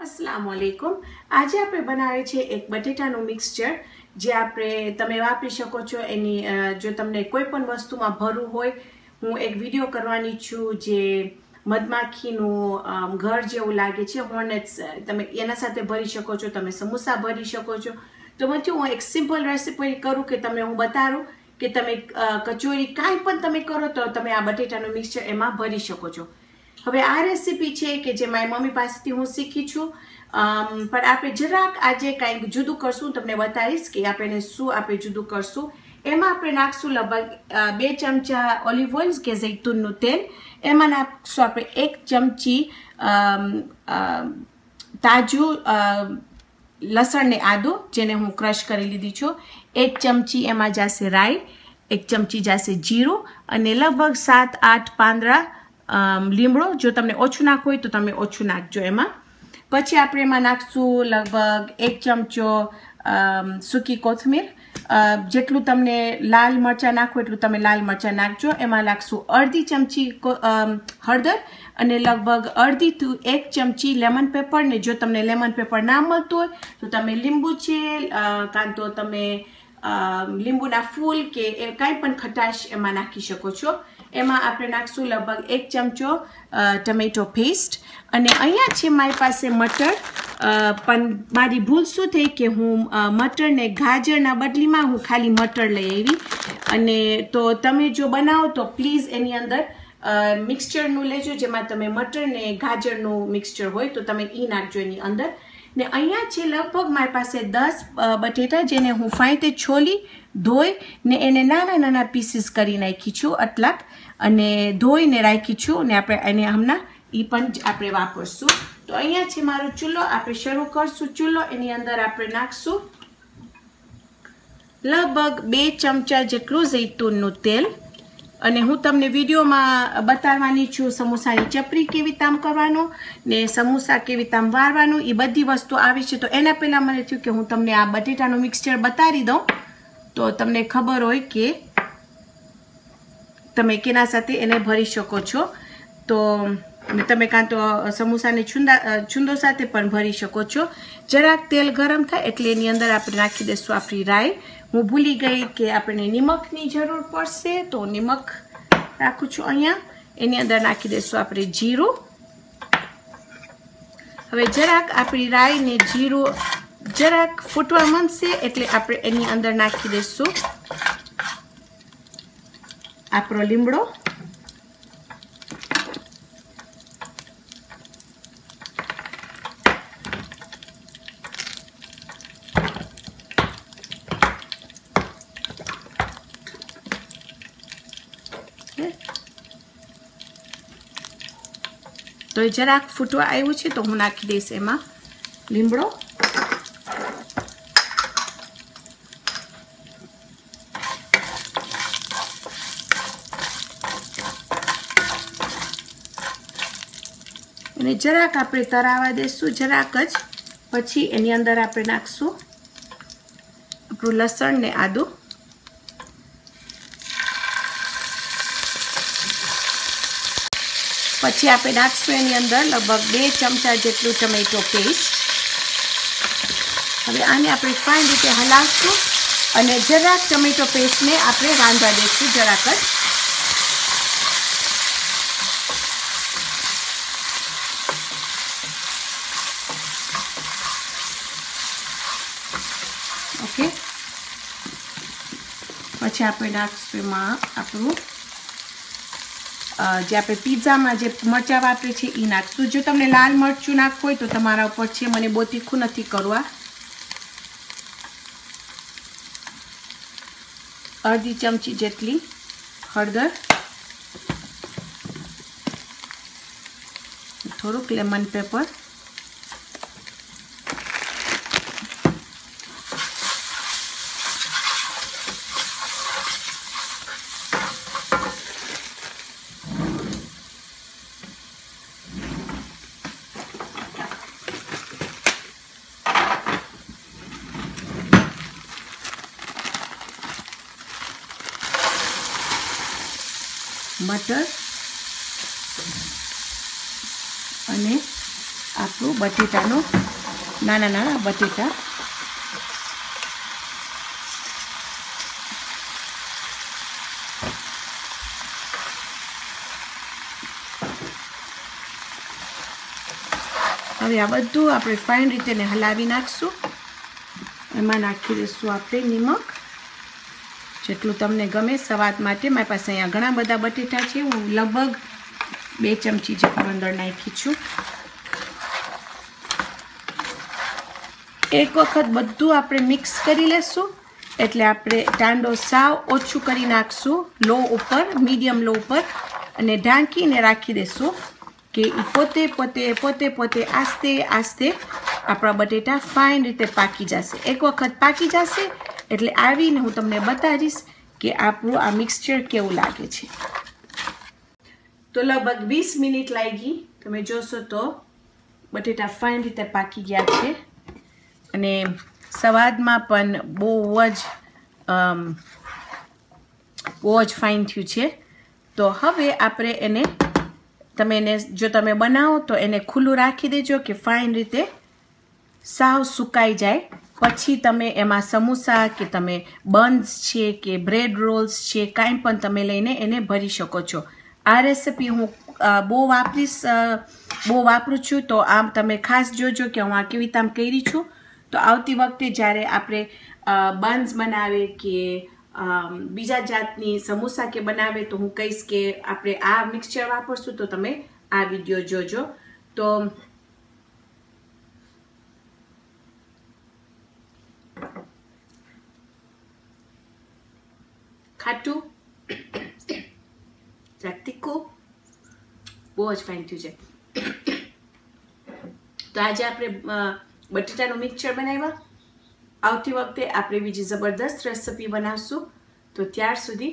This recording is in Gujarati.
अस्सलामुअलैकुम। आज આપણે બનાવે છે એક બટેટાનું મિક્સચર જે તમે વાપરી શકો છો। એની જો તમને કોઈ પણ વસ્તુમાં ભરવું હોય, હું એક વિડિયો કરવાની છું જે મધમાખીનું ઘર જેવું લાગે છે, હોર્નેટ્સ, તમે એના સાથે ભરી શકો છો, તમે સમોસા ભરી શકો છો। તો હું એક સિમ્પલ રેસિપી કરું કે તમને હું બતાવું કે તમે કચોરી કાંઈ પણ તમે કરો તો તમે આ બટેટાનું મિક્સચર એમાં ભરી શકો છો। હવે આ રેસીપી છે કે જે મારી મમ્મી પાસેથી હું શીખી છું, પણ આપણે જરાક આજે કંઈક જુદું કરશું। તમને બતાવીશ કે આપણે શું જુદું કરશું। એમાં આપણે નાખશું લગભગ 2 ચમચા ઓલિવ ઓઇલ કે જૈતુનનું તેલ, એમાં નાખશું આપણે 1 ચમચી તાજું લસણ ને આદુ જેને હું ક્રશ કરી લીધી છું, 1 ચમચી એમાં જશે રાઈ, 1 ચમચી જશે જીરું અને લગભગ 7-8 પાંદડા લીમડો। જો તમને ઓછું નાખવું હોય તો તમે ઓછું નાખજો એમાં। પછી આપણે એમાં નાખશું લગભગ 1 ચમચો સૂકી કોથમીર, જેટલું તમને લાલ મરચાં નાખવું એટલું તમે લાલ મરચાં નાખજો। એમાં નાખશું અડધી ચમચી હળદર અને લગભગ અડધી થી 1 ચમચી લેમન પેપર ને જો તમને લેમન પેપર ના મળતું હોય તો તમે લીંબુ છે કાં તો તમે લીંબુના ફૂલ કે કાંઈ પણ ખટાશ એમાં નાખી શકો છો। એમાં આપણે નાખશું લગભગ 1 ચમચો ટમેટો પેસ્ટ અને અહીંયા છે મારી પાસે મટર, પણ મારી ભૂલ શું થઈ કે હું મટર ને ગાજરના બદલીમાં હું ખાલી મટર લઈ આવી, અને તો તમે જો બનાવો તો પ્લીઝ એની અંદર મિક્સચરનું લેજો જેમાં તમે મટર ને ગાજરનું મિક્સચર હોય તો તમે એ નાખજો એની અંદર। ને અહીંયા છે લગભગ મારી પાસે 10 બટેટા જેને હું ફાઈતે છોલી ધોઈ ને એને નાના નાના પીસીસ કરી નાખી છું અટલાક, અને ધોઈને રાખી છું ને આપણે એને હમણાં એ પણ આપણે વાપરશું। તો અહીંયા છે મારો ચૂલો, આપણે શરૂ કરશું ચૂલો। એની અંદર આપણે નાખશું લગભગ 2 ચમચા જેટલું જૈતુનનું તેલ, અને હું તમને વિડીયોમાં બતાવવાની છું સમોસાની ચપરી કેવી તામ કરવાનો ને સમોસા કેવી તામ વારવાનું, એ બધી વસ્તુ આવી છે। તો એના પહેલાં મને થયું કે હું તમને આ બટેટાનું મિક્સચર બતાવી દઉં તો તમને ખબર હોય કે તમે કેના સાથે એને ભરી શકો છો। તો તમે કાં તો સમોસાને છુંદો સાથે પણ ભરી શકો છો। જરાક તેલ ગરમ થાય એટલે એની અંદર આપણે નાખી દઈશું આપણી રાઈ। હું ભૂલી ગઈ કે આપણે નિમકની જરૂર પડશે તો નિમક રાખું છું અહીંયા। એની અંદર નાખી દઈશું આપણે જીરું। હવે જરાક આપણી રાઈ ને જીરું જરાક ફૂટવા માંડશે એટલે આપણે એની અંદર નાખી દઈશું આપણો લીમડો, તો એ જરાક ફૂટવા આવ્યું છે તો હું નાખી દઈશ એમાં લીમડો, અને જરાક આપણે તરાવા દઈશું જરાક જ। પછી એની અંદર આપણે નાખશું આપણું લસણ ને આદુ, પછી આપણે નાખશું એની અંદર લગભગ 2 ચમચા જેટલું ટમેટો પેસ્ટ। હવે આને આપણે ફાઇન રીતે હલાવશું અને જરાક ટમેટો પેસ્ટને આપણે રાંધવા દઈશું જરાક જ। ઓકે, પછી આપણે નાખશું એમાં આપણું જે આપણે પિઝામાં જે મરચાં વાપરીએ છીએ એ નાખશું। જો તમને લાલ મરચું નાખવું હોય તો તમારા ઉપર છે, મને બહુ તીખું નથી કરવા। અડધી ચમચી જેટલી હળદર, થોડુંક લેમન પેપર, મટર અને નાખશું બટેટાનો, નાના નાના બટેટા. હવે આ બધું આપણે ફાઇન રીતે ને હલાવી નાખશું. એમાં નાખી દઈશું આપણે નિમક, જેટલું તમને ગમે સ્વાદ માટે. મારી પાસે અહીંયા ઘણા બધા બટેટા છે, હું લગભગ 2 ચમચી જેટલું અંદર નાખી છું. એક વખત બધું આપણે મિક્સ કરી લેશું, એટલે આપણે ટાંડો સાવ ઓછું કરી નાખશું, લો ઉપર, મીડિયમ લો ઉપર, અને ઢાંકીને રાખી દઈશું કે પોતે આસ્તે આસ્તે આપણા બટેટા ફાઇન રીતે પાકી જશે. એક વખત પાકી જશે એટલે આવીને હું તમને બતાવીશ કે આપણું આ મિક્સચર કેવું લાગે છે. તો લગભગ 20 મિનિટ લાગી, તમે જોશો તો બટેટા ફાઇન રીતે પાકી ગયા છે અને સ્વાદમાં પણ બહુ જ ફાઇન થયું છે. તો હવે આપણે એને, જો તમે બનાવો તો એને ખુલ્લું રાખી દેજો કે ફાઇન રીતે સાવ સુકાઈ જાય. પછી તમે એમાં સમોસા કે તમે બન્સ છે કે બ્રેડ રોલ્સ છે, કાંઈ પણ તમે લઈને એને ભરી શકો છો. આ રેસીપી હું બહુ વાપરું છું, તો આમ તમે ખાસ જોજો કે હું આ કેવી રીતે આમ કરી છું. તો આવતી વખતે જ્યારે આપણે બન્સ બનાવે કે બીજા જાતની સમોસા કે બનાવે તો હું કહીશ કે આપણે આ મિક્સચર વાપરશું, તો તમે આ વિડીયો જોજો. તો ખાટું તીખું બહુ જ ફાઇન થયું છે. તો આજે આપણે બટેટાનું મિક્સચર બનાવ્યા. આવતી વખતે આપણે બીજી જબરદસ્ત રેસીપી બનાવશું. તો ત્યાર સુધી